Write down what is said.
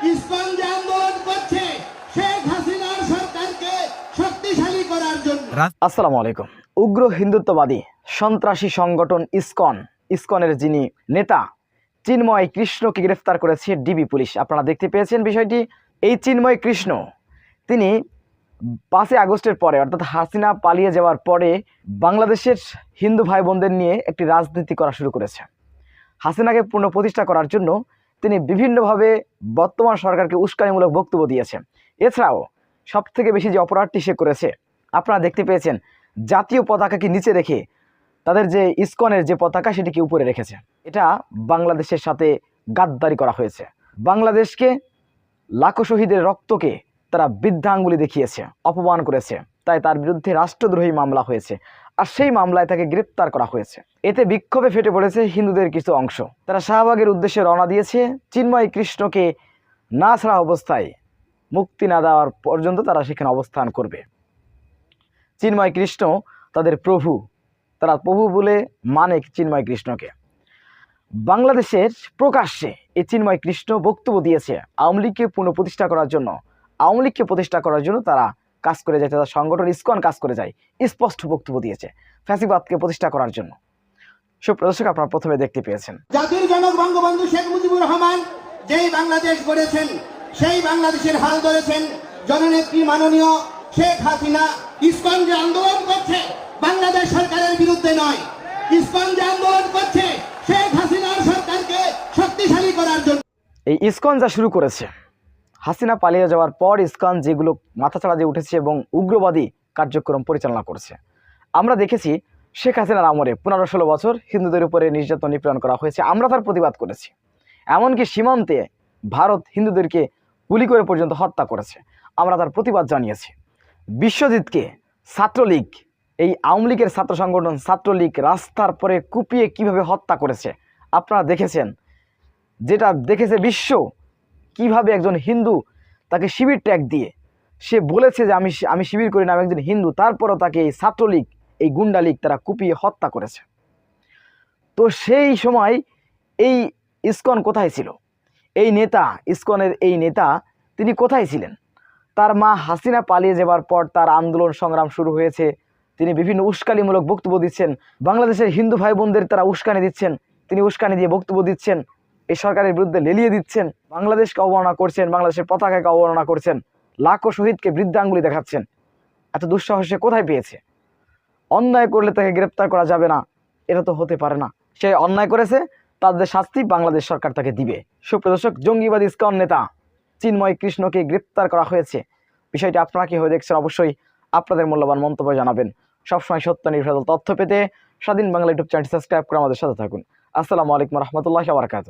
ISKCON যে আন্দোলন করছে শেখ হাসিনার সরকারকে শক্তিশালী করার জন্য। আসসালামু আলাইকুম। উগ্র হিন্দুত্ববাদী সন্ত্রাসী সংগঠন ইসকনের যিনি নেতা চিন্ময় কৃষ্ণকে গ্রেফতার করেছে ডিবি পুলিশ। আপনারা দেখতে পেয়েছেন বিষয়টি। এই চিন্ময় কৃষ্ণ তিনি 5 আগস্টের পরে অর্থাৎ হাসিনা পালিয়ে যাওয়ার পরে বাংলাদেশের হিন্দু ভাই বোনদের নিয়ে একটি রাজনীতি করা শুরু করেছে। হাসিনাকে পুনঃপ্রতিষ্ঠা করার জন্য তিনি বিভিন্নভাবে বর্তমান সরকারকে উস্কানিমূলক বক্তব্য দিয়েছে। এছাড়াও সবথেকে বেশি যে অপরাধটি সে করেছে আপনারা দেখতে পেয়েছেন, জাতীয় পতাকাকে নিচে রেখে তাদের যে ইসকনের যে পতাকা সেটিকে উপরে রেখেছে। এটা বাংলাদেশের সাথে গাদ্দারি করা হয়েছে। বাংলাদেশকে লাখো শহীদের রক্তকে তারা বৃদ্ধাঙ্গুলি দেখিয়েছে, অপমান করেছে, তাই তার বিরুদ্ধে রাষ্ট্রদ্রোহী মামলা হয়েছে, আর সেই মামলায় তাকে গ্রেপ্তার করা হয়েছে। এতে বিক্ষোভে ফেটে পড়েছে হিন্দুদের কিছু অংশ। তারা শাহবাগের উদ্দেশ্যে রওনা দিয়েছে। চিন্ময় কৃষ্ণকে না ছাড়া অবস্থায় মুক্তি না দেওয়ার পর্যন্ত তারা সেখানে অবস্থান করবে। চিন্ময় কৃষ্ণ তাদের প্রভু, তারা প্রভু বলে মানে চিন্ময় কৃষ্ণকে। বাংলাদেশের প্রকাশ্যে এই চিন্ময় কৃষ্ণ বক্তব্য দিয়েছে আওয়ামী লীগকে পুনঃপ্রতিষ্ঠা করার জন্য। আওয়ামী লীগকে প্রতিষ্ঠা করার জন্য তারা কাজ করে যায়, তাদের সংগঠন ইসকন কাজ করে যায়। স্পষ্ট বক্তব্য দিয়েছে ফ্যাসিবাদকে প্রতিষ্ঠা করার জন্য। সুপ্রদর্শক, আপনারা প্রথমে দেখতে পেয়েছেন জাতির জনক বঙ্গবন্ধু শেখ মুজিবুর রহমান যেই বাংলাদেশ গড়েছেন সেই বাংলাদেশের হাল ধরেছেন জননেত্রী মাননীয় শেখ হাসিনা। ইসকন যে আন্দোলন করছে বাংলাদেশ সরকারের বিরুদ্ধে নয়, ইসকন যে আন্দোলন করছে শেখ হাসিনার সরকারকে শক্তিশালী করার জন্য। এই ইসকন যা শুরু করেছে, হাসিনা পালিয়ে যাওয়ার পর ইসকন যেগুলো মাথাচাড়া দিয়ে উঠেছে এবং উগ্রবাদী কার্যক্রম পরিচালনা করছে। আমরা দেখেছি শেখ হাসিনার আমলে 15-16 বছর হিন্দুদের উপরে নির্যাতন নিপীড়ন করা হয়েছে। আমরা তার প্রতিবাদ করেছি। এমনকি সীমান্তে ভারত হিন্দুদেরকে গুলি করে পর্যন্ত হত্যা করেছে, আমরা তার প্রতিবাদ জানিয়েছি। বিশ্বজিৎকে ছাত্রলীগ, এই আওয়ামী লীগের ছাত্র সংগঠন ছাত্রলীগ রাস্তার পরে কুপিয়ে কিভাবে হত্যা করেছে আপনারা দেখেছেন। যেটা দেখেছে বিশ্ব, কিভাবে একজন হিন্দু তাকে শিবির ট্যাগ দিয়ে সে বলেছে যে আমি শিবির করি না, আমি একজন হিন্দু, তারপরও তাকে এই ছাত্রলীগ, এই গুন্ডা লীগ তারা কুপিয়ে হত্যা করেছে। তো সেই সময় এই ইসকন কোথায় ছিল? এই নেতা, ইসকনের এই নেতা তিনি কোথায় ছিলেন? তার মা হাসিনা পালিয়ে যাবার পর তার আন্দোলন সংগ্রাম শুরু হয়েছে। তিনি বিভিন্ন উস্কানিমূলক বক্তব্য দিচ্ছেন, বাংলাদেশের হিন্দু ভাই বোনদের তারা উস্কানি দিচ্ছেন, তিনি উস্কানি দিয়ে বক্তব্য দিচ্ছেন, এই সরকারের বিরুদ্ধে লেলিয়ে দিচ্ছেন, বাংলাদেশকে অবমাননা করছেন, বাংলাদেশের পতাকাকে অবমাননা করছেন, লাখো শহীদকে বৃদ্ধাঙ্গুলি দেখাচ্ছেন। এত দুঃসাহস সে কোথায় পেয়েছে? অন্যায় করলে তাকে গ্রেপ্তার করা যাবে না, এটা তো হতে পারে না। সে অন্যায় করেছে, তাদের শাস্তি বাংলাদেশ সরকার তাকে দিবে। সুপ্রদর্শক, জঙ্গিবাদী ইসকন নেতা চিন্ময় কৃষ্ণকে গ্রেপ্তার করা হয়েছে। বিষয়টি আপনারা কীভাবে দেখছেন অবশ্যই আপনাদের মূল্যবান মন্তব্য জানাবেন। সবসময় সত্য নির্ভরশীল তথ্য পেতে স্বাধীন বাংলা ইউটিউব চ্যানেলটি সাবস্ক্রাইব করে আমাদের সাথে থাকুন। আসসালামু আলাইকুম রহমতুল্লাহি ওয়া বারাকাতুহু।